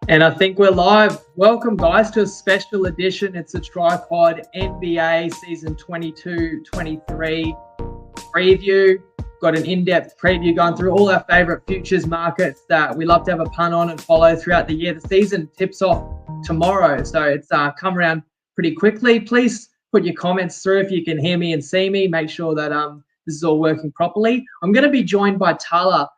And I think we're live. Welcome, guys, to a special edition. It's a TryPod NBA Season 22-23 preview. Got an in-depth preview going through all our favourite futures markets that we love to have a pun on and follow throughout the year. The season tips off tomorrow, so it's come around pretty quickly. Please put your comments through if you can hear me and see me. Make sure that this is all working properly. I'm going to be joined by Tala,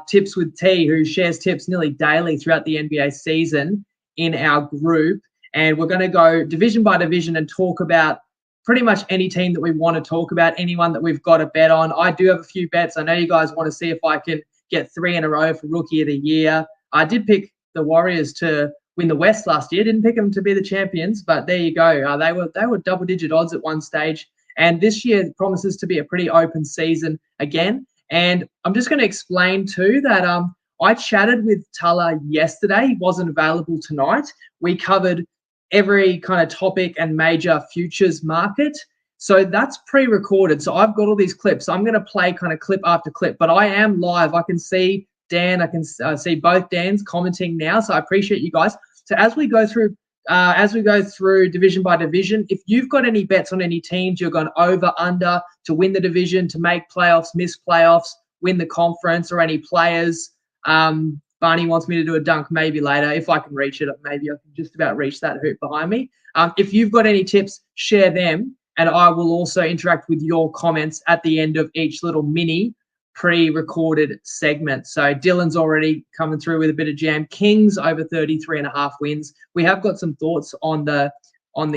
Tips with T, who shares tips nearly daily throughout the NBA season in our group. And we're going to go division by division and talk about pretty much any team that we want to talk about, anyone that we've got a bet on. I do have a few bets. I know you guys want to see if I can get 3 in a row for Rookie of the Year. I did pick the Warriors to win the West last year. Didn't pick them to be the champions, but there you go. They were double-digit odds at one stage. And this year promises to be a pretty open season again. And I'm just going to explain too that I chatted with Tala yesterday. He wasn't available tonight. We covered every kind of topic and major futures market. So that's pre-recorded. So I've got all these clips. So I'm going to play kind of clip after clip, but I am live. I can see Dan. I can see both Dans commenting now. So I appreciate you guys. So as we go through division by division, if you've got any bets on any teams, you're going over, under to win the division, to make playoffs, miss playoffs, win the conference, or any players. Barney wants me to do a dunk maybe later. If I can reach it, maybe I can just about reach that hoop behind me. If you've got any tips, share them. And I will also interact with your comments at the end of each little mini pre-recorded segment. So Dylan's already coming through with a bit of jam. Kings over 33.5 wins. We have got some thoughts on the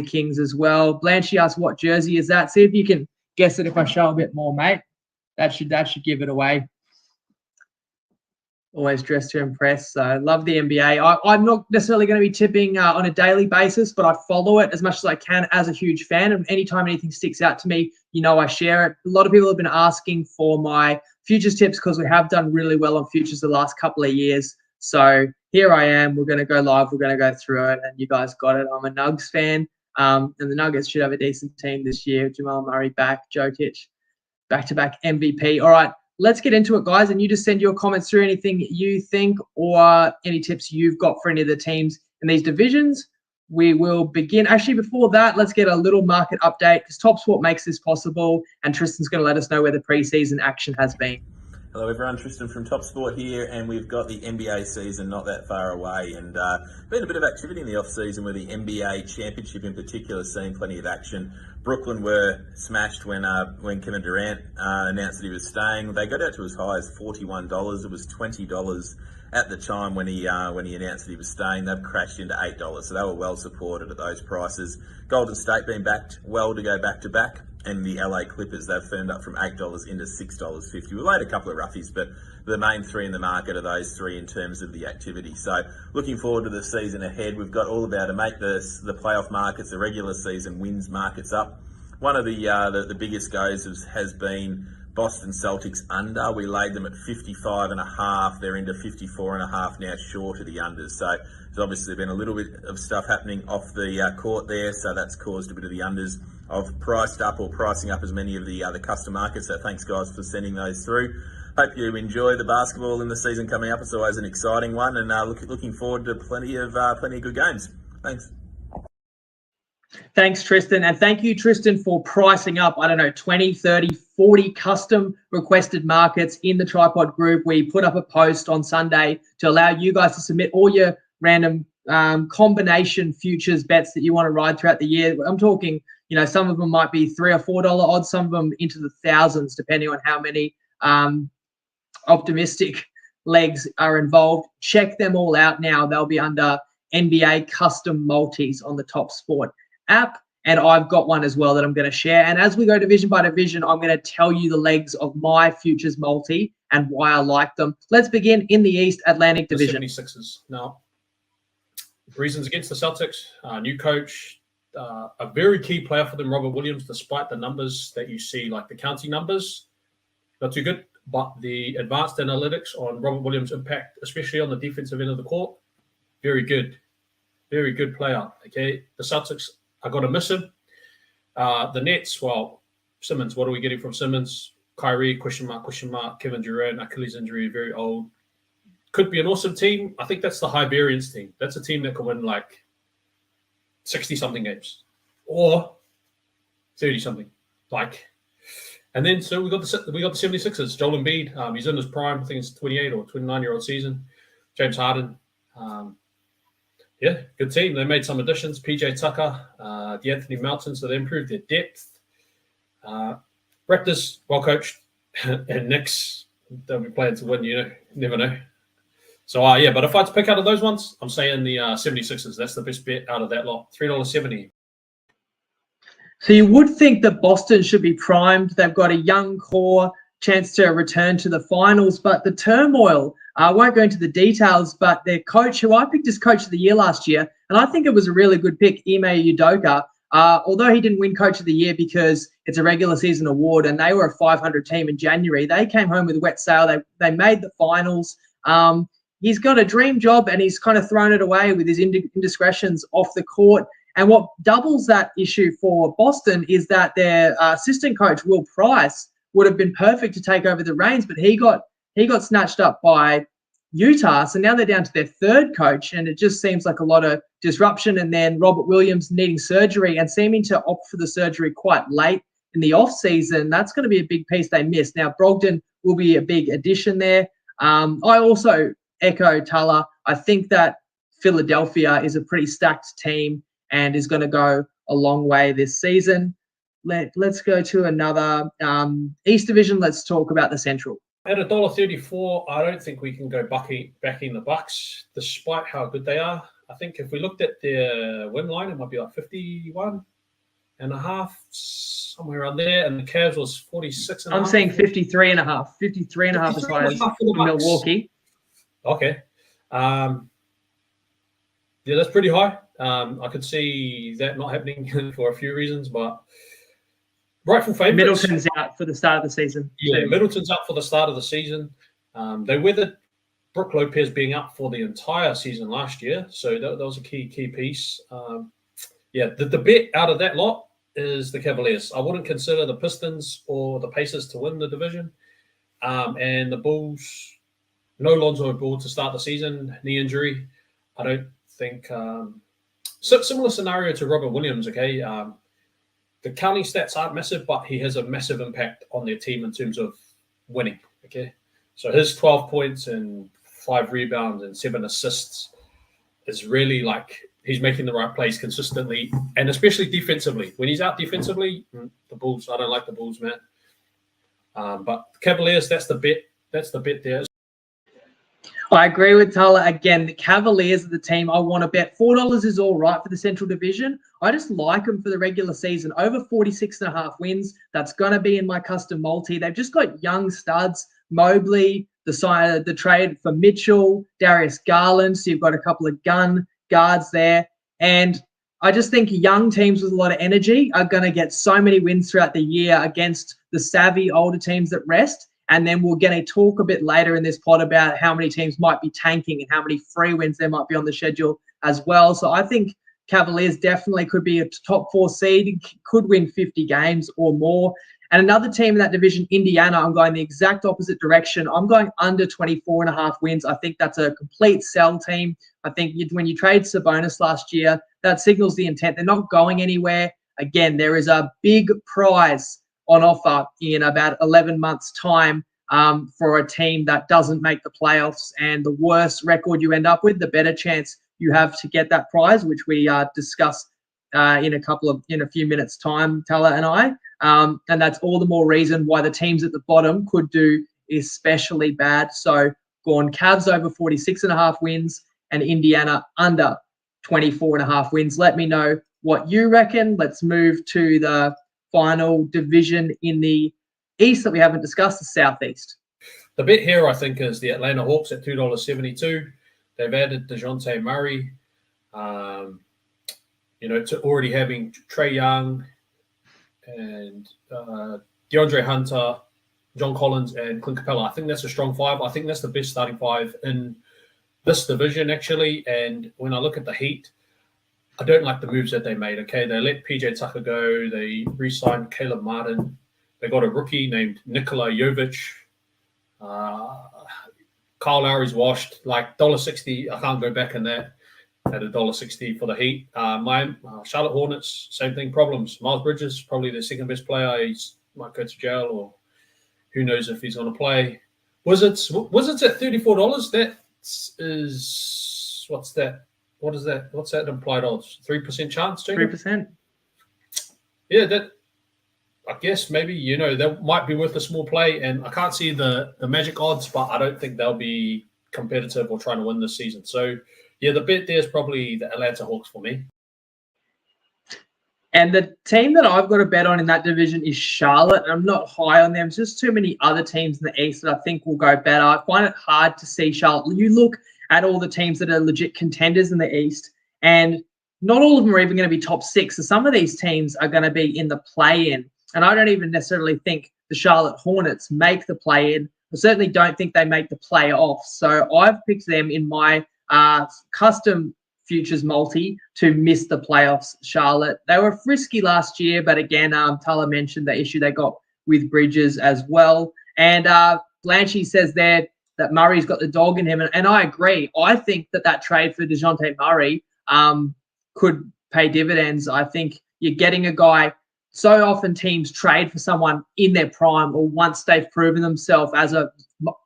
Kings as well. Blanchy asked, what jersey is that? See if you can guess it if I show a bit more, mate. That should give it away. Always dressed to impress. So love the NBA. I'm not necessarily going to be tipping on a daily basis, but I follow it as much as I can as a huge fan. And anytime anything sticks out to me, I share it. A lot of people have been asking for my futures tips because we have done really well on futures the last couple of years. So here I am. We're going to go live. We're going to go through it. And you guys got it. I'm a Nugs fan. And the Nuggets should have a decent team this year. Jamal Murray back. Jokic, back-to-back MVP. All right. Let's get into it, guys, and you just send your comments through anything you think or any tips you've got for any of the teams in these divisions. We will begin. Actually, before that, let's get a little market update because TopSport makes this possible, and Tristan's going to let us know where the preseason action has been. Hello everyone, Tristan from TopSport here, and we've got the NBA season not that far away, and been a bit of activity in the off-season with the NBA Championship in particular, seeing plenty of action. Brooklyn were smashed when Kevin Durant announced that he was staying. They got out to as high as $41. It was $20 at the time when he announced that he was staying. They've crashed into $8, so they were well supported at those prices. Golden State being backed well to go back-to-back. And the LA Clippers, they've firmed up from $8 into $6.50. We laid a couple of roughies, but the main three in the market are those three in terms of the activity. So looking forward to the season ahead. We've got all about to make the playoff markets, the regular season wins markets up. One of the biggest goes has been Boston Celtics under. We laid them at 55.5. They're into 54.5 now, short of the unders. So there's obviously been a little bit of stuff happening off the court there. So that's caused a bit of the unders of priced up or pricing up as many of the other custom markets. So thanks guys for sending those through. Hope you enjoy the basketball in the season coming up. It's always an exciting one, and looking forward to plenty of good games. Thanks. Thanks, Tristan. And thank you, Tristan, for pricing up, 20, 30, 40 custom requested markets in the TryPod group. We put up a post on Sunday to allow you guys to submit all your random combination futures bets that you want to ride throughout the year. I'm talking, some of them might be $3 or $4 odds, some of them into the thousands, depending on how many optimistic legs are involved. Check them all out now. They'll be under NBA custom multis on the TopSport app, and I've got one as well that I'm going to share. And as we go division by division, I'm going to tell you the legs of my futures multi and why I like them. Let's begin in the East Atlantic Division. The 76ers. Now, reasons against the Celtics, new coach, a very key player for them, Robert Williams, despite the numbers that you see, like the county numbers, not too good, but the advanced analytics on Robert Williams' impact, especially on the defensive end of the court, very good. Very good player, okay? The Celtics are going to miss him. The Nets, well, Simmons, what are we getting from Simmons? Kyrie, question mark. Kevin Durant, Achilles injury, very old. Could be an awesome team. I think that's the high variance team. That's a team that can win like 60-something games or 30-something. And then so we got the 76ers. Joel Embiid, he's in his prime. I think it's 28 or 29-year-old season. James Harden. Good team. They made some additions. PJ Tucker, DeAnthony Melton, so they improved their depth. Raptors, well coached. And Knicks, they'll be playing to win, never know. So, but if I had to pick out of those ones, I'm saying the 76ers. That's the best bet out of that lot. $3.70. So you would think that Boston should be primed. They've got a young core, chance to return to the finals, but the turmoil, I won't go into the details, but their coach, who I picked as coach of the year last year, and I think it was a really good pick, Ime Udoka, although he didn't win coach of the year because it's a regular season award and they were a 500 team in January, they came home with a wet sail. They made the finals. He's got a dream job and he's kind of thrown it away with his indiscretions off the court. And what doubles that issue for Boston is that their assistant coach, Will Price, would have been perfect to take over the reins, but he got snatched up by Utah. So now they're down to their third coach, and it just seems like a lot of disruption. And then Robert Williams needing surgery and seeming to opt for the surgery quite late in the off season. That's going to be a big piece they miss. Now, Brogdon will be a big addition there. I also echo Tala. I think that Philadelphia is a pretty stacked team and is going to go a long way this season. Let's go to another East Division. Let's talk about the Central. At $1.34, I don't think we can go backing the Bucks, despite how good they are. I think if we looked at their win line, it might be like 51.5, somewhere around there. And the Cavs was 46.5. I'm saying 53.5. 53.5 as high as Milwaukee. Okay. That's pretty high. I could see that not happening for a few reasons, but rightful favourites. Middleton's out for the start of the season. Yeah, Middleton's out for the start of the season. They weathered Brook Lopez being out for the entire season last year, so that was a key piece. The bet out of that lot is the Cavaliers. I wouldn't consider the Pistons or the Pacers to win the division. And the Bulls, no Lonzo Ball to start the season, knee injury. I don't think similar scenario to Robert Williams. Okay, the counting stats aren't massive, but he has a massive impact on their team in terms of winning. Okay, so his 12 points and 5 rebounds and 7 assists is really like he's making the right plays consistently, and especially defensively. When he's out defensively, the Bulls, I don't like the Bulls, man. But Cavaliers, that's the bet. That's the bet there. I agree with Tala. Again, the Cavaliers are the team I want to bet. $4 is all right for the Central Division. I just like them for the regular season. Over 46.5 wins. That's going to be in my custom multi. They've just got young studs. Mobley, the trade for Mitchell, Darius Garland. So you've got a couple of gun guards there. And I just think young teams with a lot of energy are going to get so many wins throughout the year against the savvy older teams that rest. And then we're going to talk a bit later in this pod about how many teams might be tanking and how many free wins there might be on the schedule as well. So I think Cavaliers definitely could be a top 4 seed, could win 50 games or more. And another team in that division, Indiana, I'm going the exact opposite direction. I'm going under 24.5 wins. I think that's a complete sell team. I think when you trade Sabonis last year, that signals the intent. They're not going anywhere. Again, there is a big prize on offer in about 11 months' time for a team that doesn't make the playoffs. And the worse record you end up with, the better chance you have to get that prize, which we discuss in a few minutes' time, Tala and I. And that's all the more reason why the teams at the bottom could do especially bad. So gone Cavs over 46.5 wins and Indiana under 24.5 wins. Let me know what you reckon. Let's move to the final division in the East that we haven't discussed, the Southeast. The bet here, I think, is the Atlanta Hawks at $2.72. They've added DeJounte Murray, to already having Trae Young and DeAndre Hunter, John Collins, and Clint Capella. I think that's a strong 5. I think that's the best starting 5 in this division, actually. And when I look at the Heat, I don't like the moves that they made, okay? They let PJ Tucker go. They re-signed Caleb Martin. They got a rookie named Nikola Jovic. Kyle Lowry's washed, like $1.60. I can't go back in that at $1.60 for the Heat. My Charlotte Hornets, same thing, problems. Miles Bridges, probably the second best player. He might go to jail, or who knows if he's going to play. Wizards at $34. That is, what's that? What is that? What's that implied odds? 3% chance, Jacob? 3%. Yeah, that, I guess maybe, that might be worth a small play. And I can't see the Magic odds, but I don't think they'll be competitive or trying to win this season. So, yeah, the bet there is probably the Atlanta Hawks for me. And the team that I've got a bet on in that division is Charlotte. I'm not high on them. There's just too many other teams in the East that I think will go better. I find it hard to see Charlotte. You look at all the teams that are legit contenders in the East, and not all of them are even going to be top 6. So some of these teams are going to be in the play-in. And I don't even necessarily think the Charlotte Hornets make the play-in. I certainly don't think they make the playoffs. So I've picked them in my custom futures multi to miss the playoffs. Charlotte, they were frisky last year, but again, Tala mentioned the issue they got with Bridges as well. And Blanchy says there that Murray's got the dog in him, and I agree. I think that trade for DeJounte Murray could pay dividends. I think you're getting a guy. So often teams trade for someone in their prime or once they've proven themselves as a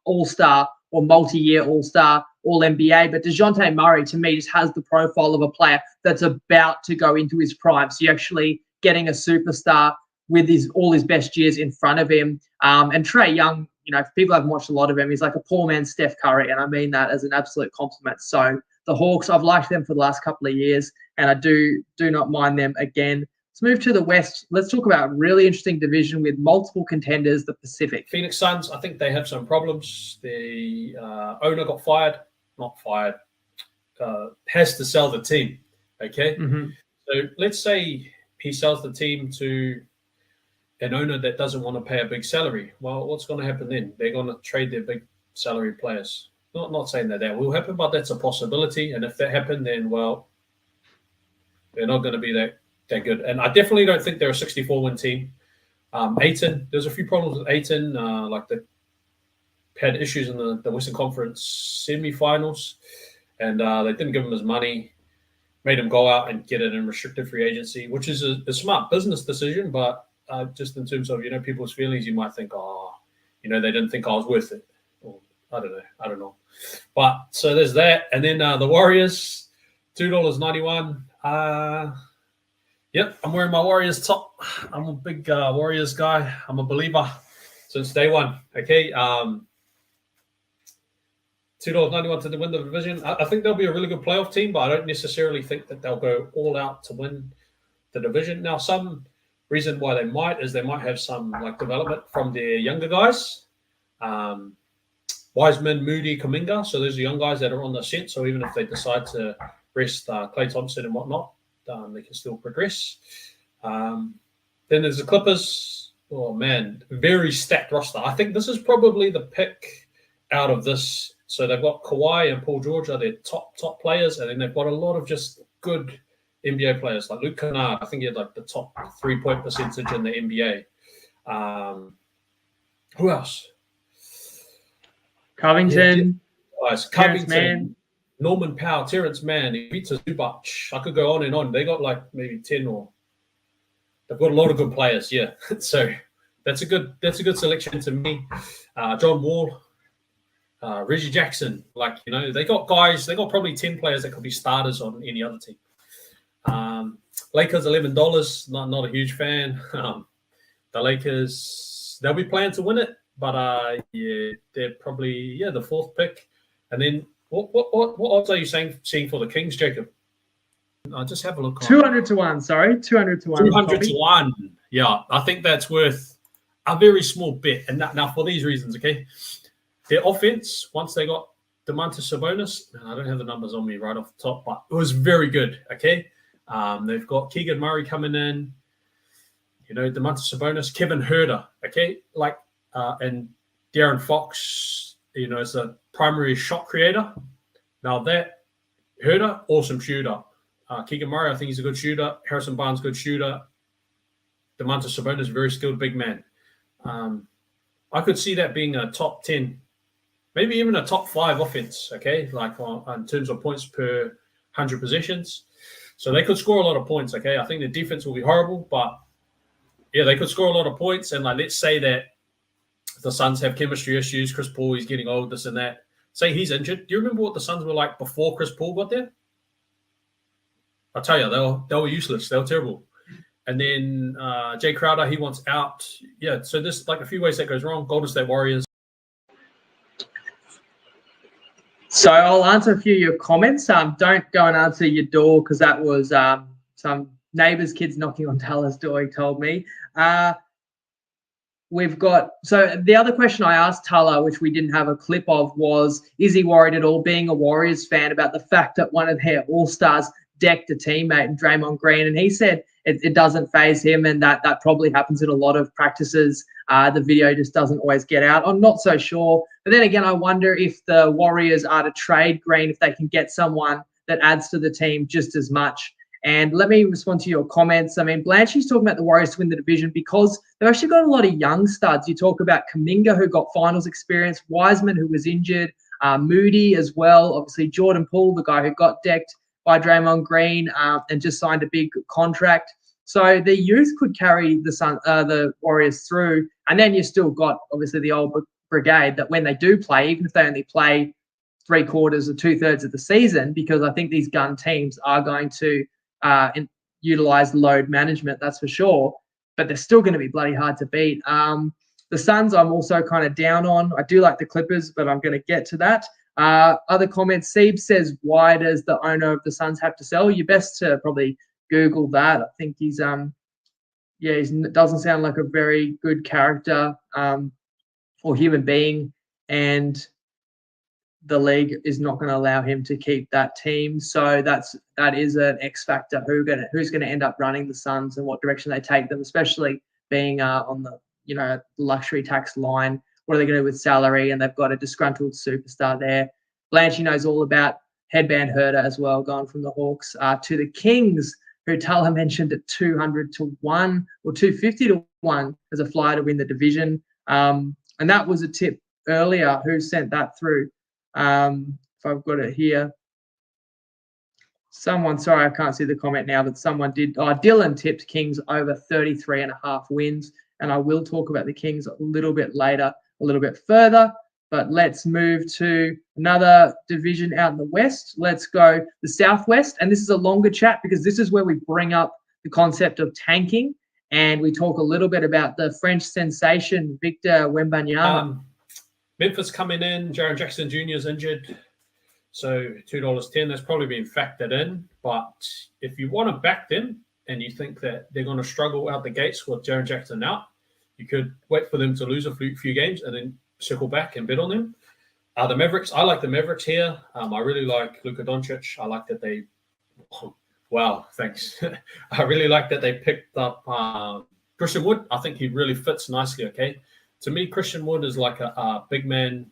all-star or multi-year all-star, all-NBA. But DeJounte Murray, to me, just has the profile of a player that's about to go into his prime. So you're actually getting a superstar with all his best years in front of him. And Trae Young, if people haven't watched a lot of him, he's like a poor man's Steph Curry, and I mean that as an absolute compliment. So the Hawks, I've liked them for the last couple of years, and I do not mind them again. Let's move to the West. Let's talk about a really interesting division with multiple contenders, the Pacific. Phoenix Suns, I think they have some problems. The owner got fired. Not fired. Has to sell the team, okay? Mm-hmm. So let's say he sells the team to an owner that doesn't want to pay a big salary. Well, what's going to happen then? They're going to trade their big salary players. Not saying that will happen, but that's a possibility. And if that happened, then, well, they're not going to be that good. And I definitely don't think they're a 64-win team. Ayton, there's a few problems with Ayton. Like they had issues in the Western Conference semifinals, and they didn't give him his money, made him go out and get it in restricted free agency, which is a smart business decision. But just in terms of, people's feelings, you might think, they didn't think I was worth it. Or, I don't know. But so there's that. And then the Warriors, $2.91. Yep, I'm wearing my Warriors top. I'm a big Warriors guy. I'm a believer since day one. Okay, $2.91 to win the division. I think they'll be a really good playoff team, but I don't necessarily think that they'll go all out to win the division. Now, some reason why they might have some like development from their younger guys, Wiseman, Moody, Kuminga. So those are young guys that are on the ascent. So even if they decide to rest Klay Thompson and whatnot, they can still progress. Then there's the Clippers. Oh, man, very stacked roster. I think this is probably the pick out of this. So they've got Kawhi and Paul George are their top players, and then they've got a lot of just good NBA players like Luke Kennard. I think he had like the top 3-point percentage in the NBA. Who else? Covington. Covington. Norman Powell, Terrence Mann, Ivica Zubac. I could go on and on. They got like maybe 10 or they've got a lot of good players, yeah. So that's a good selection to me. John Wall, Reggie Jackson, they got guys, they got probably 10 players that could be starters on any other team. Lakers $11, not a huge fan. The Lakers, they'll be playing to win it, but they're probably the fourth pick. And then what odds are you seeing for the Kings, Jacob? I'll just have a look. 200 to 1, sorry. 200 to 1. 200 to 1. Yeah, I think that's worth a very small bet. And now for these reasons, okay? Their offense, once they got Domantas Sabonis, I don't have the numbers on me right off the top, but it was very good, okay? They've got Keegan Murray coming in, Domantas Sabonis, Kevin Huerter, okay? And De'Aaron Fox, is a primary shot creator. Now that Huerter, awesome shooter. Keegan Murray, I think he's a good shooter. Harrison Barnes, good shooter. Domantas Sabonis, very skilled big man. I could see that being a top 10, maybe even a top 5 offense, okay, like in terms of points per 100 possessions. So they could score a lot of points, okay? I think the defense will be horrible, but yeah, they could score a lot of points. And like, let's say that the Suns have chemistry issues. Chris Paul, he's getting old, this and that. Say he's injured. Do you remember what the Suns were like before Chris Paul got there? I'll tell you, they were useless. They were terrible. And then Jay Crowder, he wants out. Yeah, so there's like a few ways that goes wrong. Golden State Warriors. So I'll answer a few of your comments. Don't go and answer your door because that was some neighbour's kids knocking on Tala's door, he told me. We've got, so the other question I asked Tala, which we didn't have a clip of, was, is he worried at all, being a Warriors fan, about the fact that one of their all-stars decked a teammate in Draymond Green? And he said it doesn't faze him, and that probably happens in a lot of practices. The video just doesn't always get out. I'm not so sure. But then again, I wonder if the Warriors are to trade Green, if they can get someone that adds to the team just as much. And let me respond to your comments. I mean, Blanchie's talking about the Warriors to win the division because they've actually got a lot of young studs. You talk about Kuminga, who got finals experience, Wiseman, who was injured, Moody as well, obviously Jordan Poole, the guy who got decked by Draymond Green and just signed a big contract. So the youth could carry the Warriors through. And then you still got, obviously, the old brigade that when they do play, even if they only play 3/4 or 2/3 of the season, because I think these gun teams are going to utilize load management, that's for sure. But they're still going to be bloody hard to beat. The Suns, I'm also kind of down on. I do like the Clippers, but I'm going to get to that. Other comments, Sieb says, why does the owner of the Suns have to sell? You're best to probably Google that. I think he doesn't sound like a very good character or human being, and the league is not going to allow him to keep that team. So that is an X factor. Who's going to end up running the Suns and what direction they take them, especially being on the luxury tax line. What are they going to do with salary? And they've got a disgruntled superstar there. Blanchie knows all about Headband Herder as well, going from the Hawks to the Kings, who Tala mentioned at 200 to 1 or 250 to 1 as a flyer to win the division. And that was a tip earlier. Who sent that through? If I've got it here. Someone, sorry, I can't see the comment now, but someone did. Dylan tipped Kings over 33.5 wins. And I will talk about the Kings a little bit later, a little bit further. But let's move to another division out in the West. Let's go the Southwest. And this is a longer chat because this is where we bring up the concept of tanking. And we talk a little bit about the French sensation, Victor Wembanyama. Memphis coming in. Jaren Jackson Jr. is injured. So $2.10, that's probably been factored in. But if you want to back them and you think that they're going to struggle out the gates with Jaren Jackson out, you could wait for them to lose a few games and then circle back and bet on them. The Mavericks, I like the Mavericks here. I really like Luka Doncic. I like that they – wow, thanks. I really like that they picked up Christian Wood. I think he really fits nicely, okay? To me, Christian Wood is like a big man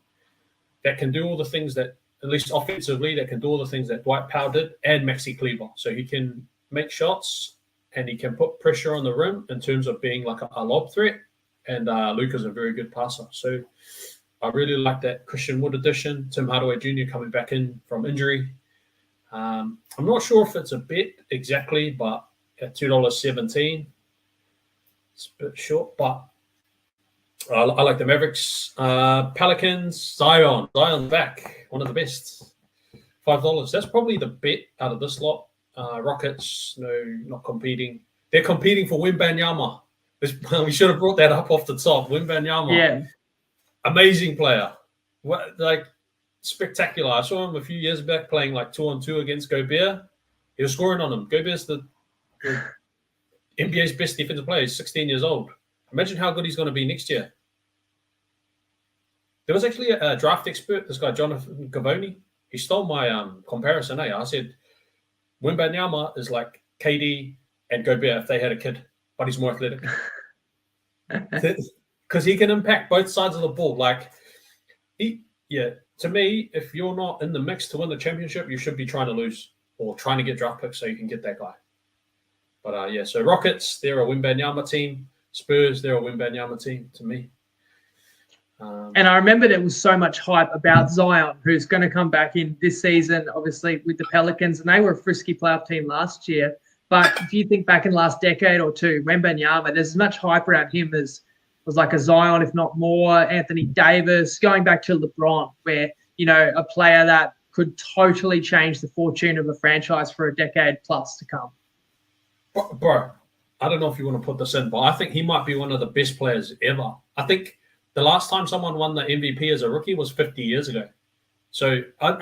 that can do all the things that, at least offensively, that can do all the things that Dwight Powell did and Maxi Kleber. So he can make shots and he can put pressure on the rim in terms of being like a lob threat. And Luka's a very good passer. So I really like that Christian Wood addition. Tim Hardaway Jr. coming back in from injury. I'm not sure if it's a bet exactly, but at $2.17, it's a bit short. But I like the Mavericks. Pelicans, Zion's back. One of the best. $5. That's probably the bet out of this lot. Rockets, no, not competing. They're competing for Wembanyama. We should have brought that up off the top. Wembanyama. Yeah. Amazing player. Spectacular. I saw him a few years back playing like 2-on-2 against Gobert. He was scoring on him. Gobert's the NBA's best defensive player. He's 16 years old. Imagine how good he's going to be next year. There was actually a draft expert, this guy, Jonathan Cavoni. He stole my comparison. I said, Wembanyama is like KD and Gobert if they had a kid, but he's more athletic. Because he can impact both sides of the ball. To me, if you're not in the mix to win the championship, you should be trying to lose or trying to get draft picks so you can get that guy. But so Rockets, they're a Wembanyama team. Spurs, they're a Wembanyama team to me. And I remember there was so much hype about Zion, who's going to come back in this season, obviously, with the Pelicans. And they were a frisky playoff team last year. But if you think back in the last decade or two, Wembanyama, there's as much hype around him as was like a Zion, if not more. Anthony Davis, going back to LeBron, where, a player that could totally change the fortune of a franchise for a decade plus to come. Bro, I don't know if you want to put this in, but I think he might be one of the best players ever. I think the last time someone won the MVP as a rookie was 50 years ago. So I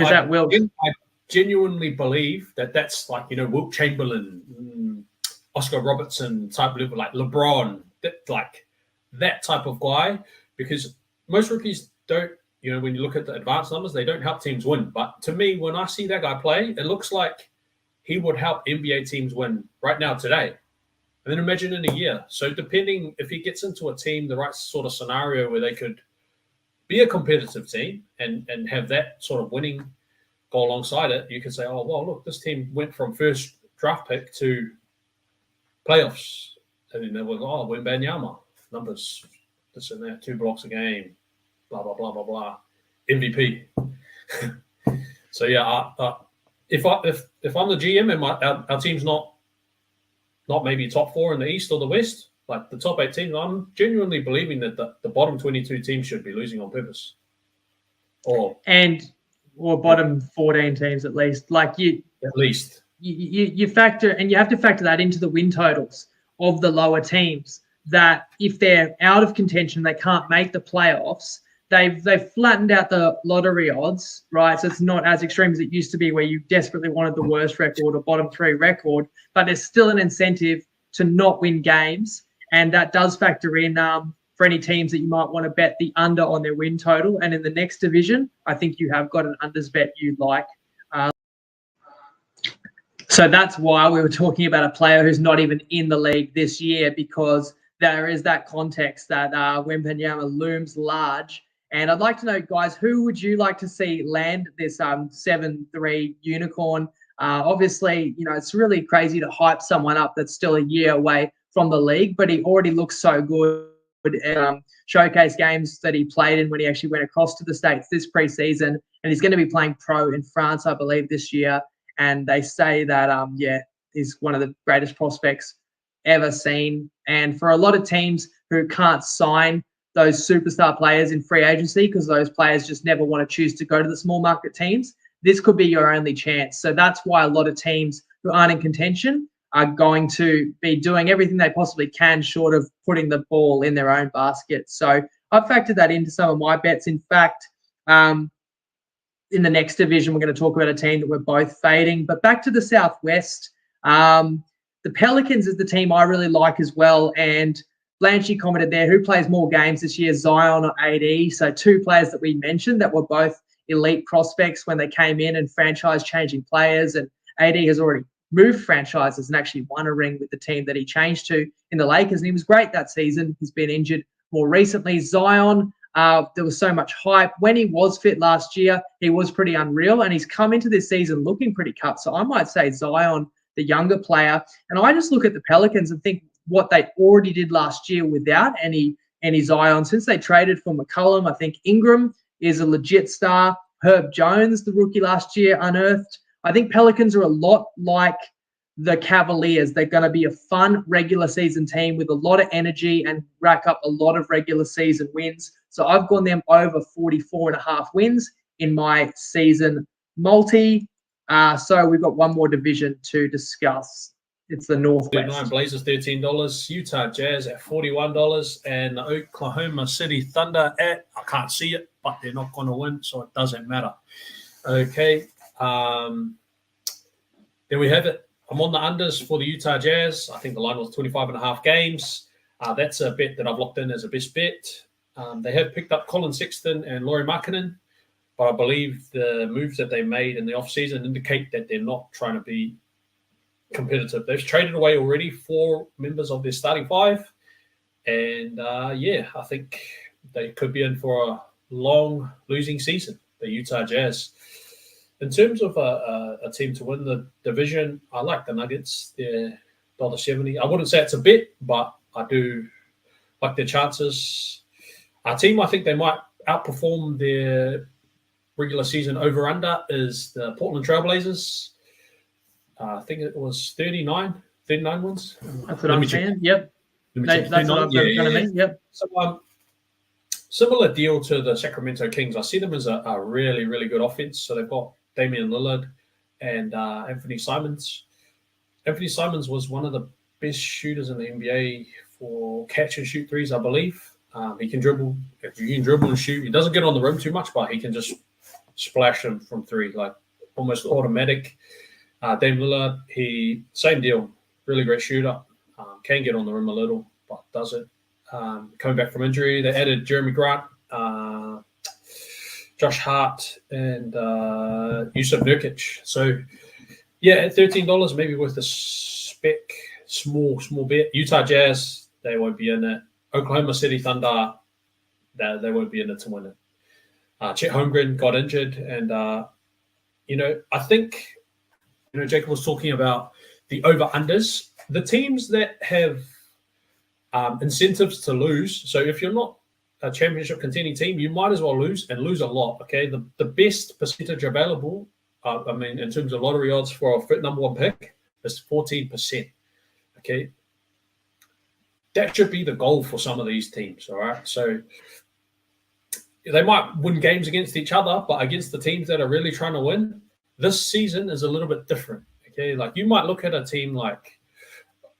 genuinely believe that that's like, Wilt Chamberlain, Oscar Robertson type level, like LeBron, that type of guy, because most rookies don't, when you look at the advanced numbers, they don't help teams win. But to me, when I see that guy play, it looks like he would help NBA teams win right now, today. And then imagine in a year. So depending if he gets into a team, the right sort of scenario where they could be a competitive team and have that sort of winning go alongside it, you can say, oh, well, look, this team went from first draft pick to playoffs. And then they were, Wembanyama, numbers, this and that, 2 blocks a game, blah, blah, blah, blah, blah, MVP. So, yeah, if I'm the GM and our team's not maybe top 4 in the East or the West, like the top 8 teams, I'm genuinely believing that the bottom 22 teams should be losing on purpose. Or bottom 14 teams at least. You factor, and you have to factor that into the win totals of the lower teams, that if they're out of contention, they can't make the playoffs. They've flattened out the lottery odds, right? So it's not as extreme as it used to be, where you desperately wanted the worst record or bottom 3 record, but there's still an incentive to not win games. And that does factor in for any teams that you might want to bet the under on their win total. And in the next division, I think you have got an unders bet you like. So that's why we were talking about a player who's not even in the league this year, because there is that context that Wembanyama looms large. And I'd like to know, guys, who would you like to see land this 7-3 unicorn? Obviously, it's really crazy to hype someone up that's still a year away from the league, but he already looks so good. Showcase games that he played in when he actually went across to the States this preseason, and he's going to be playing pro in France, I believe, this year. And they say that, he's one of the greatest prospects ever seen. And for a lot of teams who can't sign those superstar players in free agency because those players just never want to choose to go to the small market teams, this could be your only chance. So that's why a lot of teams who aren't in contention are going to be doing everything they possibly can short of putting the ball in their own basket. So I've factored that into some of my bets. In fact, in the next division, we're going to talk about a team that we're both fading. But back to the Southwest, the Pelicans is the team I really like as well. And Blanchy commented there, who plays more games this year, Zion or AD? So 2 players that we mentioned that were both elite prospects when they came in and franchise-changing players. And AD has already moved franchises and actually won a ring with the team that he changed to in the Lakers. And he was great that season. He's been injured more recently. Zion, there was so much hype. When he was fit last year, he was pretty unreal. And he's come into this season looking pretty cut. So I might say Zion, the younger player. And I just look at the Pelicans and think what they already did last year without any Zion. Since they traded for McCollum, I think Ingram is a legit star. Herb Jones, the rookie last year, unearthed. I think Pelicans are a lot like the Cavaliers. They're going to be a fun regular season team with a lot of energy and rack up a lot of regular season wins. So I've gone them over 44.5 wins in my season multi. So we've got one more division to discuss. It's the Northwest. Blazers $13, Utah Jazz at $41, and the Oklahoma City Thunder at, I can't see it, but they're not going to win, so it doesn't matter. Okay. There we have it. I'm on the unders for the Utah Jazz. I think the line was 25.5 games. That's a bet that I've locked in as a best bet. They have picked up Colin Sexton and Lauri Markkanen, but I believe the moves that they made in the offseason indicate that they're not trying to be competitive. They've traded away already 4 members of their starting 5. And, I think they could be in for a long losing season, the Utah Jazz. In terms of a team to win the division, I like the Nuggets. They're $1.70. I wouldn't say it's a bet, but I do like their chances. Our team, I think they might outperform their regular season over-under is the Portland Trailblazers. I think it was 39 wins. That's what I'm saying. Yep. That's what I've got in front of me. Yep. So, similar deal to the Sacramento Kings. I see them as a really, really good offense. So they've got Damian Lillard and Anthony Simons. Anthony Simons was one of the best shooters in the NBA for catch and shoot threes, I believe. He can dribble. If you can dribble and shoot, he doesn't get on the rim too much, but he can just splash them from three, like almost automatic. Dame Lillard, same deal. Really great shooter. Can get on the rim a little, but doesn't. Coming back from injury, they added Jeremy Grant, Josh Hart, and Yusuf Nurkic. So, yeah, at $13, maybe worth a small bet. Utah Jazz, they won't be in it. Oklahoma City Thunder, they won't be in it to win it. Chet Holmgren got injured, and I think Jacob was talking about the over-unders. The teams that have incentives to lose, so if you're not a championship contending team, you might as well lose and lose a lot, okay? The best percentage available, in terms of lottery odds for a number one pick is 14%, okay? That should be the goal for some of these teams, all right? So they might win games against each other, but against the teams that are really trying to win, this season is a little bit different, okay? Like you might look at a team like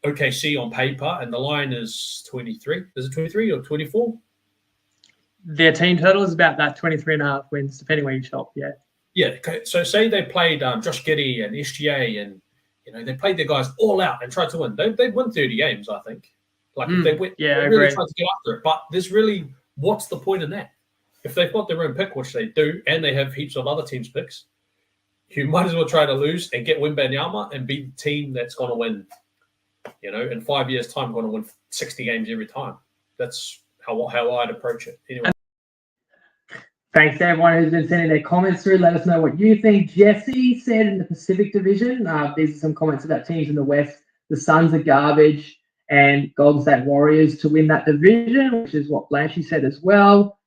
OKC on paper and the line is 23. Is it 23 or 24? Their team total is about that 23.5 wins, depending where you shop, yeah. Yeah, okay. So say they played Josh Giddey and SGA and, they played their guys all out and tried to win. They'd win 30 games, I think. Like if they went, they really tried to get after it. But there's really, what's the point in that? If they've got their own pick, which they do, and they have heaps of other teams' picks, you might as well try to lose and get Wembanyama and be the team that's going to win, in 5 years' time, going to win 60 games every time. That's how I'd approach it. Anyway. Thanks to everyone who's been sending their comments through. Let us know what you think. Jesse said in the Pacific Division, these are some comments about teams in the West. The Suns are garbage and Golden State Warriors to win that division, which is what Blanchy said as well.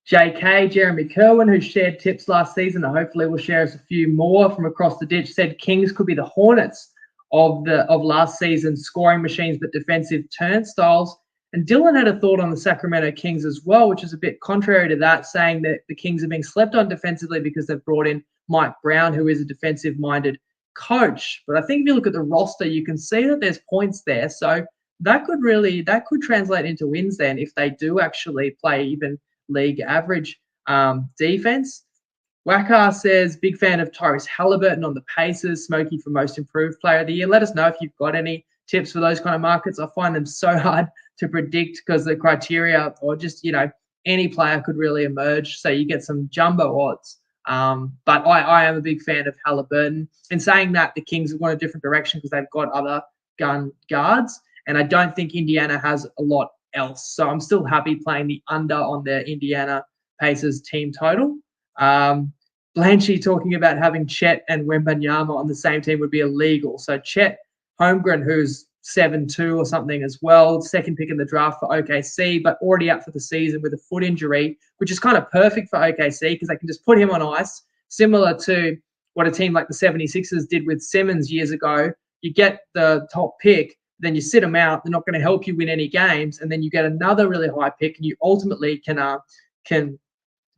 JK, Jeremy Kerwin, who shared tips last season, and hopefully will share us a few more from across the ditch, said Kings could be the Hornets of last season's scoring machines but defensive turnstiles. And Dylan had a thought on the Sacramento Kings as well, which is a bit contrary to that, saying that the Kings are being slept on defensively because they've brought in Mike Brown, who is a defensive-minded coach. But I think if you look at the roster, you can see that there's points there. So that could translate into wins then if they do actually play even league average defense. Wackar says, big fan of Tyrese Halliburton on the Pacers, Smokey for most improved player of the year. Let us know if you've got any tips for those kind of markets. I find them so hard to predict because the criteria, or just, any player could really emerge. So you get some jumbo odds. But I am a big fan of Halliburton. In saying that, the Kings have gone a different direction because they've got other gun guards. And I don't think Indiana has a lot else. So I'm still happy playing the under on their Indiana Pacers team total. Blanchy talking about having Chet and Wembanyama on the same team would be illegal. So Chet Holmgren, who's 7'2" or something as well, second pick in the draft for OKC, but already out for the season with a foot injury, which is kind of perfect for OKC because they can just put him on ice, similar to what a team like the 76ers did with Simmons years ago. You get the top pick, then you sit them out. They're not going to help you win any games, and then you get another really high pick, and you ultimately can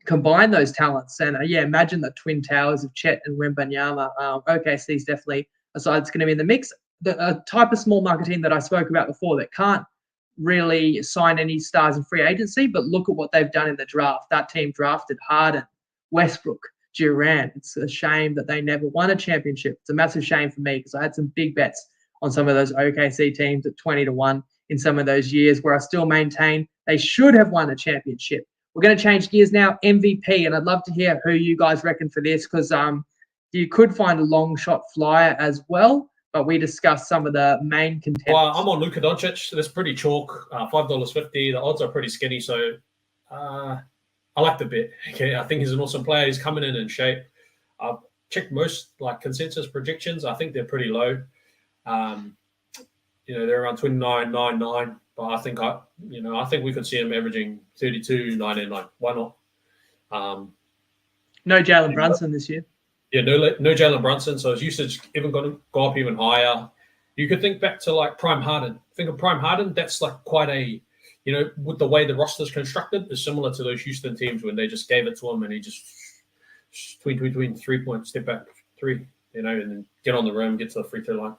combine those talents. And imagine the twin towers of Chet and Wembanyama. OKC is definitely a side that's going to be in the mix. The type of small market team that I spoke about before that can't really sign any stars in free agency, but look at what they've done in the draft. That team drafted Harden, Westbrook, Durant. It's a shame that they never won a championship. It's a massive shame for me because I had some big bets on some of those OKC teams at 20-1 in some of those years where I still maintain they should have won a championship. We're going to change gears now. MVP, and I'd love to hear who you guys reckon for this because you could find a long shot flyer as well. But we discussed some of the main contenders. Well, I'm on Luka Doncic. That's pretty chalk. $5.50. The odds are pretty skinny, so I like the bet. Okay, I think he's an awesome player. He's coming in shape. I've checked most consensus projections. I think they're pretty low. they're around 29.99. But I think we could see him averaging 32.99. Why not? No Jalen Brunson this year. Yeah, no Jalen Brunson, so his usage even going to go up even higher. You could think back to like Prime Harden. Think of Prime Harden. That's like quite a, with the way the roster's constructed, is similar to those Houston teams when they just gave it to him and he just tween 3 point step back three, and then get on the rim, get to the free throw line.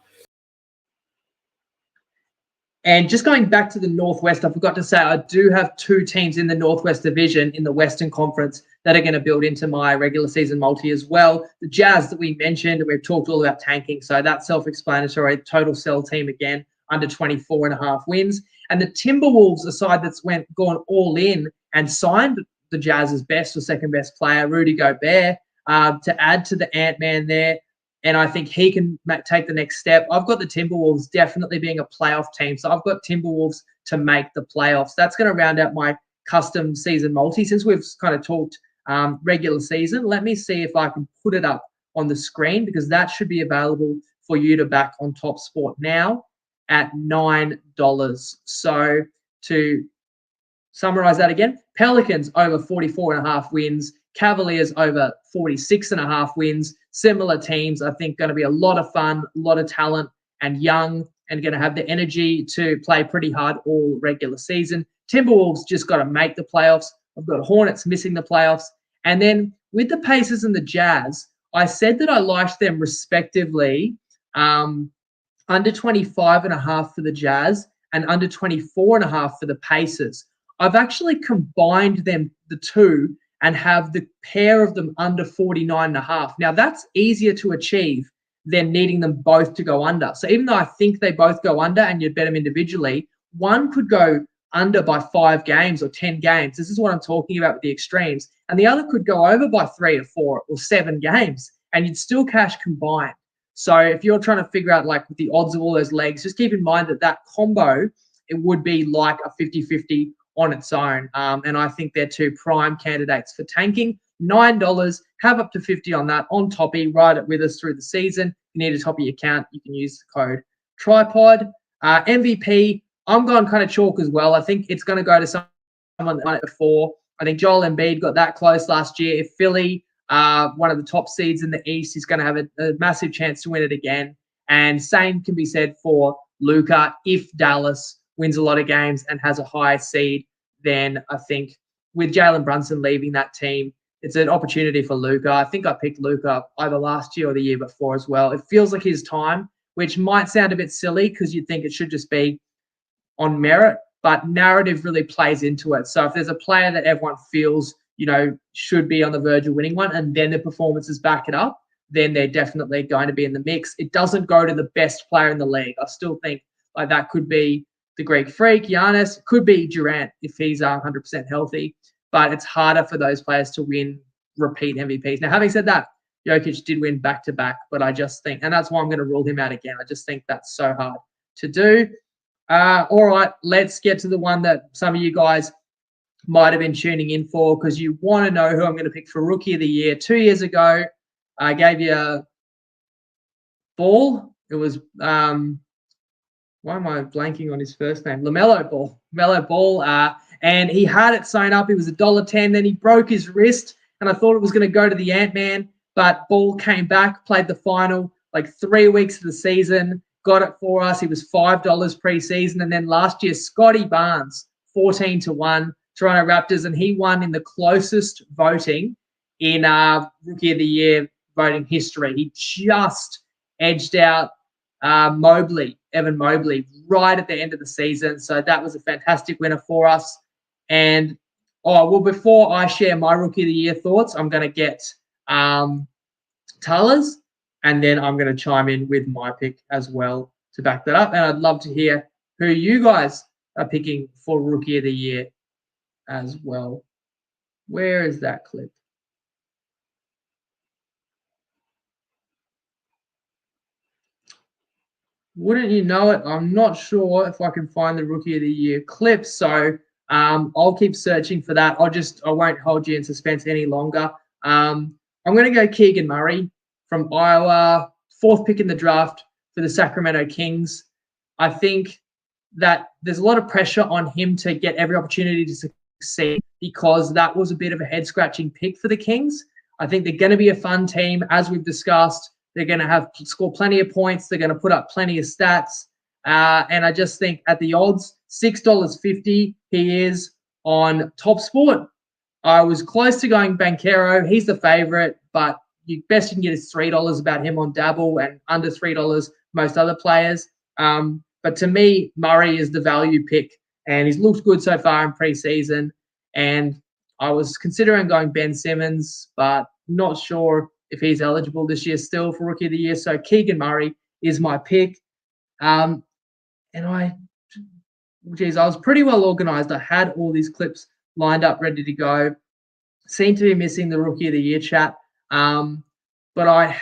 And just going back to the Northwest, I forgot to say I do have 2 teams in the Northwest Division in the Western Conference that are going to build into my regular season multi as well. The Jazz that we mentioned, we've talked all about tanking, so that's self-explanatory. Total sell team again, under 24.5 wins. And the Timberwolves, a side that's gone all in and signed the Jazz's best or second best player, Rudy Gobert, to add to the Ant-Man there. And I think he can take the next step. I've got the Timberwolves definitely being a playoff team. So I've got Timberwolves to make the playoffs. That's going to round out my custom season multi. Since we've kind of talked regular season, let me see if I can put it up on the screen, because that should be available for you to back on Top Sport now at $9. So to summarize that again, Pelicans over 44.5 wins, Cavaliers over 46.5 wins. Similar teams, I think, going to be a lot of fun, a lot of talent, and young, and going to have the energy to play pretty hard all regular season. Timberwolves just got to make the playoffs. I've got Hornets missing the playoffs. And then with the Pacers and the Jazz, I said that I liked them respectively under 25.5 for the Jazz and under 24.5 for the Pacers. I've actually combined them, the two, and have the pair of them under 49.5. Now, that's easier to achieve than needing them both to go under. So even though I think they both go under and you'd bet them individually, one could go under by 5 games or 10 games. This is what I'm talking about with the extremes. And the other could go over by 3 to 4 or 7 games, and you'd still cash combined. So if you're trying to figure out like the odds of all those legs, just keep in mind that combo, it would be like a 50-50 on its own. And I think they're 2 prime candidates for tanking. $9, have up to 50 on that on Toppy. Ride it with us through the season. If you need a Toppy account, you can use the code TryPod. MVP, I'm going kind of chalk as well. I think it's going to go to someone that won it before. I think Joel Embiid got that close last year. If Philly, one of the top seeds in the East, is going to have a massive chance to win it again. And same can be said for Luka. If Dallas wins a lot of games and has a high seed, then I think with Jalen Brunson leaving that team, it's an opportunity for Luka. I think I picked Luka either last year or the year before as well. It feels like his time, which might sound a bit silly because you'd think it should just be on merit, but narrative really plays into it. So if there's a player that everyone feels, should be on the verge of winning one, and then the performances back it up, then they're definitely going to be in the mix. It doesn't go to the best player in the league. I still think like that could be the Greek Freak, Giannis, could be Durant if he's 100% healthy, but it's harder for those players to win repeat MVPs. Now, having said that, Jokic did win back-to-back, but I just think, and that's why I'm going to rule him out again. I just think that's so hard to do. All right, let's get to the one that some of you guys might have been tuning in for, because you want to know who I'm going to pick for Rookie of the Year. 2 years ago, I gave you a Ball. It was why am I blanking on his first name? LaMelo Ball. And he had it sewn up. It was $1.10. Then he broke his wrist, and I thought it was going to go to the Ant-Man, but Ball came back, played the final like 3 weeks of the season, got it for us. He was $5 preseason. And then last year, Scotty Barnes, 14-1, Toronto Raptors, and he won in the closest voting in Rookie of the Year voting history. He just edged out Evan Mobley, right at the end of the season. So that was a fantastic winner for us. And, before I share my Rookie of the Year thoughts, I'm going to get Tala's, and then I'm going to chime in with my pick as well to back that up. And I'd love to hear who you guys are picking for Rookie of the Year as well. Where is that clip? Wouldn't you know it? I'm not sure if I can find the Rookie of the Year clip. So I'll keep searching for that. I won't hold you in suspense any longer. I'm going to go Keegan Murray from Iowa, 4th pick in the draft for the Sacramento Kings. I think that there's a lot of pressure on him to get every opportunity to succeed because that was a bit of a head-scratching pick for the Kings. I think they're going to be a fun team, as we've discussed. They're going to score plenty of points. They're going to put up plenty of stats. And I just think at the odds, $6.50 he is on TopSport. I was close to going Banchero. He's the favorite, but best you can get is $3 about him on Dabble and under $3 most other players. But to me, Murray is the value pick, and he's looked good so far in preseason. And I was considering going Ben Simmons, but not sure if he's eligible this year still for Rookie of the Year. So Keegan Murray is my pick. And I was pretty well organized. I had all these clips lined up, ready to go. Seemed to be missing the Rookie of the Year chat. But I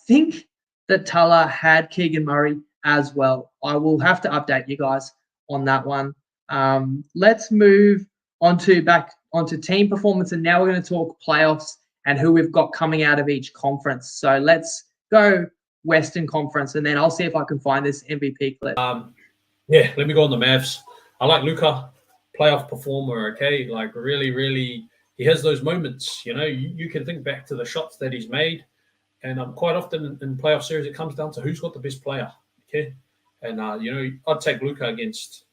think that Tala had Keegan Murray as well. I will have to update you guys on that one. Let's move back onto team performance, and now we're going to talk playoffs and who we've got coming out of each conference. So let's go Western Conference, and then I'll see if I can find this MVP clip. Yeah, let me go on the Mavs. I like Luka, playoff performer, okay? Like really, really, he has those moments, you can think back to the shots that he's made. And quite often in playoff series, it comes down to who's got the best player, okay? And, I'd take Luka against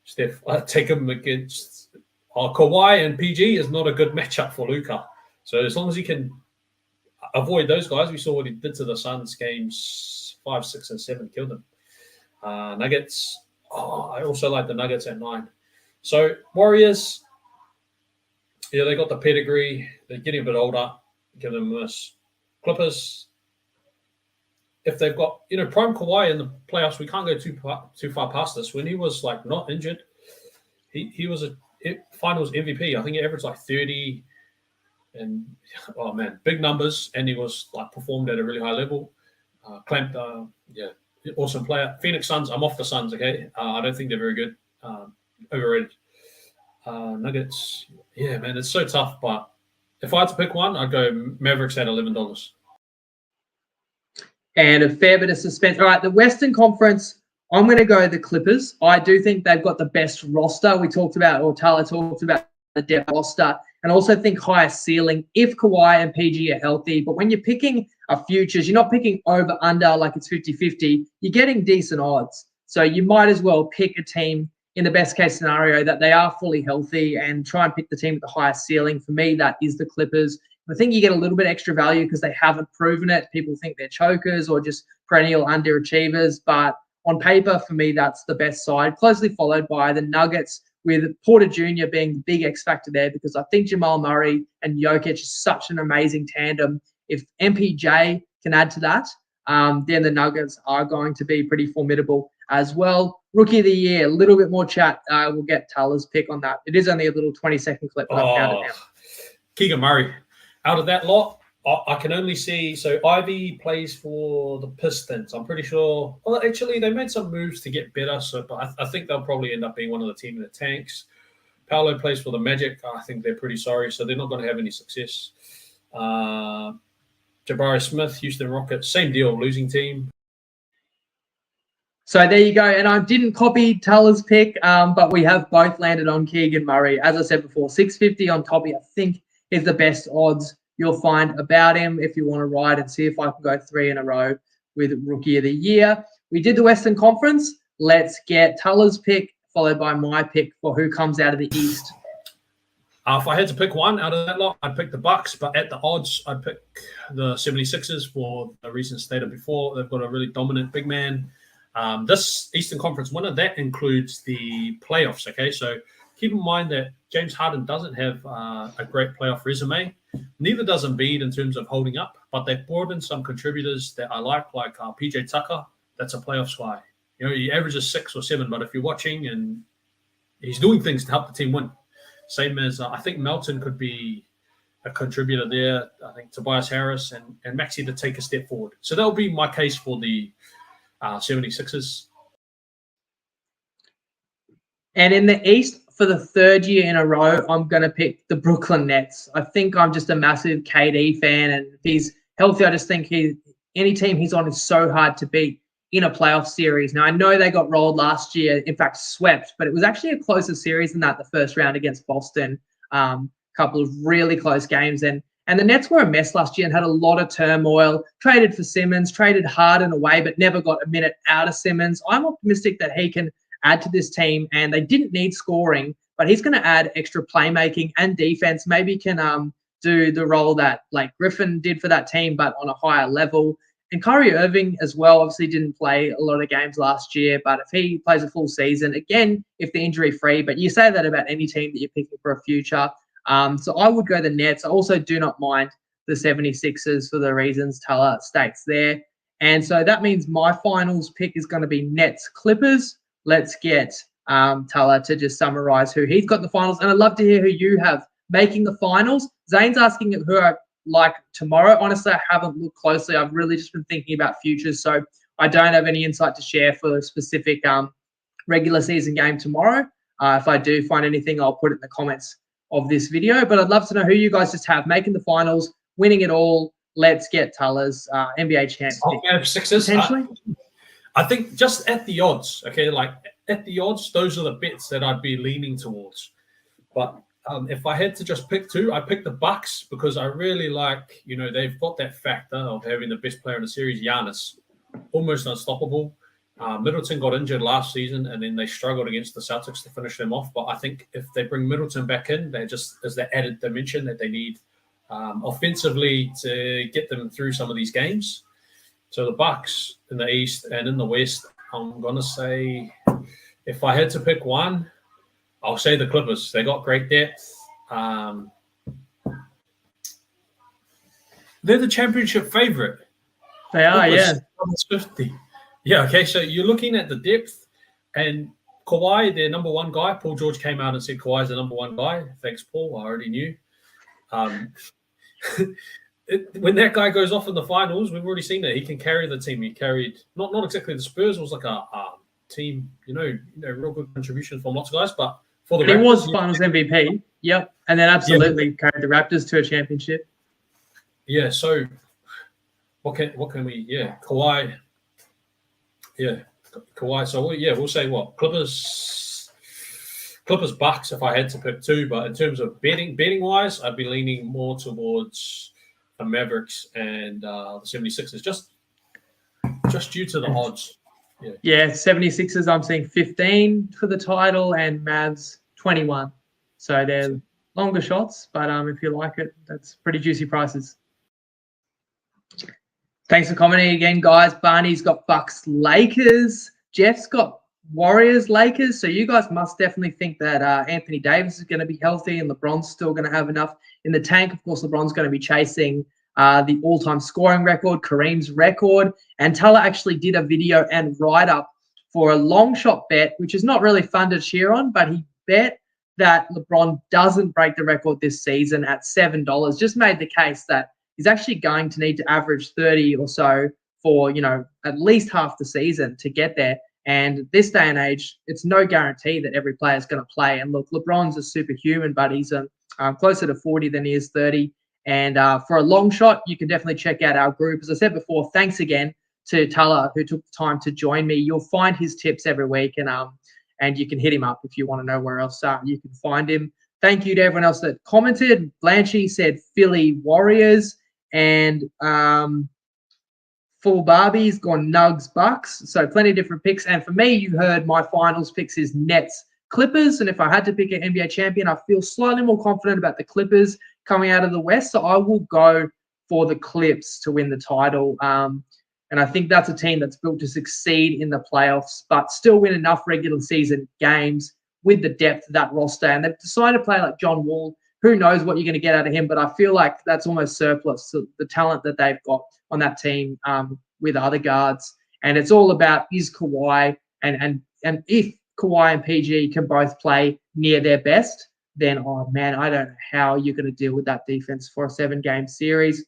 Steph. I'd take him against Kawhi, and PG is not a good matchup for Luka. So as long as he can avoid those guys, we saw what he did to the Suns games 5, 6, and 7, killed them. Nuggets, I also like the Nuggets at 9. So Warriors, yeah, they got the pedigree. They're getting a bit older. Give them this. Clippers, if they've got, prime Kawhi in the playoffs, we can't go too far past this. When he was like not injured, he was a finals MVP. I think he averaged like 30 and, oh man, big numbers. And he was like performed at a really high level. Clamped, awesome player. Phoenix Suns, I'm off the Suns, okay? I don't think they're very good. Overrated. Nuggets, yeah, man, it's so tough. But if I had to pick one, I'd go Mavericks at $11. And a fair bit of suspense. All right, the Western Conference, I'm going to go the Clippers. I do think they've got the best roster. Tala talked about the depth roster, and also think higher ceiling if Kawhi and PG are healthy. But when you're picking a futures, you're not picking over-under like it's 50-50. You're getting decent odds. So you might as well pick a team in the best case scenario that they are fully healthy and try and pick the team with the highest ceiling. For me, that is the Clippers. I think you get a little bit extra value because they haven't proven it. People think they're chokers or just perennial underachievers. But on paper, for me, that's the best side, closely followed by the Nuggets, with Porter Jr. being the big X factor there, because I think Jamal Murray and Jokic is such an amazing tandem. If MPJ can add to that, then the Nuggets are going to be pretty formidable as well. Rookie of the Year, a little bit more chat. We'll get Tala's pick on that. It is only a little 20-second clip, but I've found it now. Keegan Murray. Out of that lot, I can only see, so Ivy plays for the Pistons. I'm pretty sure. Well, actually, they made some moves to get better, but I think they'll probably end up being one of the team in the tanks. Paolo plays for the Magic. I think they're pretty sorry, so they're not going to have any success. Jabari Smith, Houston Rockets, same deal, losing team. So there you go. And I didn't copy Tala's pick, but we have both landed on Keegan Murray. As I said before, $6.50 on Toppy, I think, is the best odds you'll find about him if you want to ride and see if I can go 3 in a row with Rookie of the Year. We did the Western Conference. Let's get Tala's pick, followed by my pick for who comes out of the East. If I had to pick one out of that lot, I'd pick the Bucks, but at the odds, I'd pick the 76ers for the reasons stated before. They've got a really dominant big man. This Eastern Conference winner, that includes the playoffs, okay? So keep in mind that James Harden doesn't have a great playoff resume. Neither does Embiid in terms of holding up, but they've brought in some contributors that I like PJ Tucker. That's a playoffs guy. He averages 6 or 7, but if you're watching and he's doing things to help the team win. Same as I think Melton could be a contributor there. I think Tobias Harris and Maxey to take a step forward. So that'll be my case for the 76ers. And in the East, for the third year in a row, I'm going to pick the Brooklyn Nets. I think I'm just a massive KD fan, and if he's healthy, I just think any team he's on is so hard to beat in a playoff series. Now, I know they got rolled last year, in fact, swept, but it was actually a closer series than that, the first round against Boston. Couple of really close games. And the Nets were a mess last year and had a lot of turmoil, traded for Simmons, traded Harden away, but never got a minute out of Simmons. I'm optimistic that he can add to this team, and they didn't need scoring, but he's going to add extra playmaking and defense. Maybe can do the role that like Griffin did for that team, but on a higher level. And Kyrie Irving as well, obviously didn't play a lot of games last year, but if he plays a full season, again, if they're injury-free, but you say that about any team that you're picking for a future. So I would go the Nets. I also do not mind the 76ers for the reasons Tala states there. And so that means my finals pick is going to be Nets Clippers. Let's get Tala to just summarize who he's got the finals. And I'd love to hear who you have making the finals. Zane's asking who I like tomorrow. Honestly, I haven't looked closely. I've really just been thinking about futures. So I don't have any insight to share for a specific regular season game tomorrow. If I do find anything, I'll put it in the comments of this video. But I'd love to know who you guys just have making the finals, winning it all. Let's get Tala's NBA champ. Sixers. Potentially. I think just at the odds, okay, like at the odds, those are the bets that I'd be leaning towards. But if I had to just pick two, I pick the Bucks because I really like, they've got that factor of having the best player in the series, Giannis, almost unstoppable. Middleton got injured last season, and then they struggled against the Celtics to finish them off. But I think if they bring Middleton back in, they're just as that added dimension that they need offensively to get them through some of these games. So the Bucks in the East and in the West, I'm going to say if I had to pick one, I'll say the Clippers. They got great depth. They're the championship favorite. They are, Clippers, yeah. 50. Yeah, okay, so you're looking at the depth, and Kawhi, their number one guy. Paul George came out and said Kawhi's the number one guy. Thanks, Paul. I already knew. When that guy goes off in the finals, we've already seen that he can carry the team. He carried not exactly the Spurs. It was like a team, real good contribution from lots of guys. But for the Raptors, he was Finals MVP. Yep, and then absolutely carried the Raptors to a championship. Yeah. So what can we? Yeah, Kawhi. Yeah, Kawhi. So we'll say what Clippers, Bucks. If I had to pick two, but in terms of betting wise, I'd be leaning more towards the Mavericks and the 76ers, just due to the odds. Yeah, 76ers, I'm seeing 15 for the title and Mavs 21. So they're longer shots, but if you like it, that's pretty juicy prices. Thanks for commenting again, guys. Barney's got Bucks Lakers. Jeff's got Warriors Lakers. So you guys must definitely think that Anthony Davis is going to be healthy and LeBron's still going to have enough in the tank. Of course, LeBron's going to be chasing the all-time scoring record, Kareem's record. And Tala actually did a video and write-up for a long shot bet, which is not really fun to cheer on, but he bet that LeBron doesn't break the record this season at $7. Just made the case that he's actually going to need to average 30 or so for, at least half the season to get there. And this day and age, it's no guarantee that every player is going to play. And look, LeBron's a superhuman, but he's closer to 40 than he is 30. And for a long shot, you can definitely check out our group. As I said before, thanks again to Tala, who took the time to join me. You'll find his tips every week, and you can hit him up if you want to know where else you can find him. Thank you to everyone else that commented. Blanchie said Philly Warriors. And Full Barbie's gone Nugs Bucks. So plenty of different picks. And for me, you heard my finals picks is Nets Clippers. And if I had to pick an NBA champion, I feel slightly more confident about the Clippers coming out of the West. So I will go for the Clips to win the title. And I think that's a team that's built to succeed in the playoffs, but still win enough regular season games with the depth of that roster. And they've decided to play like John Wall. Who knows what you're going to get out of him, but I feel like that's almost surplus to the talent that they've got on that team with other guards. And it's all about is Kawhi and if Kawhi and PG can both play near their best, then, oh, man, I don't know how you're going to deal with that defense for a 7-game series.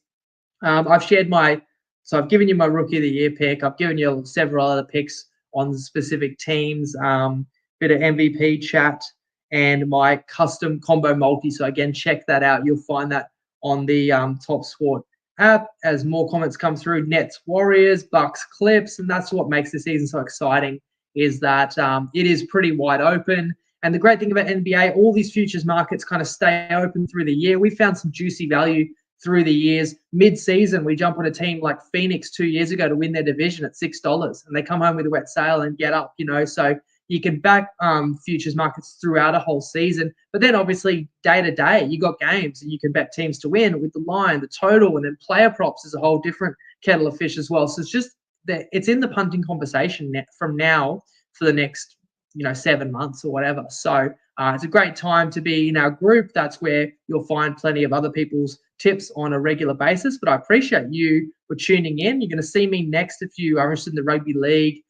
I've given you my Rookie of the Year pick. I've given you several other picks on specific teams, bit of MVP chat, and my custom combo multi. So again, check that out. You'll find that on the Top Sport app as more comments come through. Nets Warriors, Bucks Clips, and that's what makes the season so exciting, is that it is pretty wide open. And the great thing about NBA, all these futures markets kind of stay open through the year. We found some juicy value through the years. Mid-season, we jump on a team like Phoenix 2 years ago to win their division at $6, and they come home with a wet sail and get up, So you can back futures markets throughout a whole season. But then obviously day to day, you got games and you can bet teams to win with the line, the total, and then player props is a whole different kettle of fish as well. So it's just that it's in the punting conversation from now for the next 7 months or whatever. So it's a great time to be in our group. That's where you'll find plenty of other people's tips on a regular basis. But I appreciate you for tuning in. You're going to see me next if you are interested in the rugby league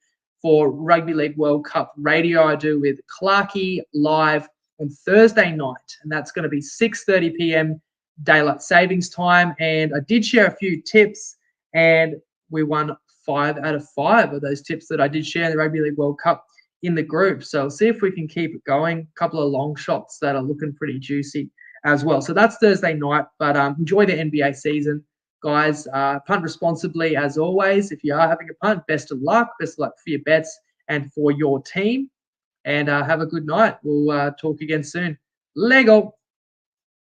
for Rugby League World Cup radio. I do with Clarkey live on Thursday night, and that's going to be 6:30 p.m. daylight savings time. And I did share a few tips, and we won 5 out of 5 of those tips that I did share in the Rugby League World Cup in the group. So see if we can keep it going. A couple of long shots that are looking pretty juicy as well. So that's Thursday night, but enjoy the NBA season, guys. Punt responsibly as always. If you are having a punt, best of luck. Best of luck for your bets and for your team. And have a good night. We'll talk again soon. Lego.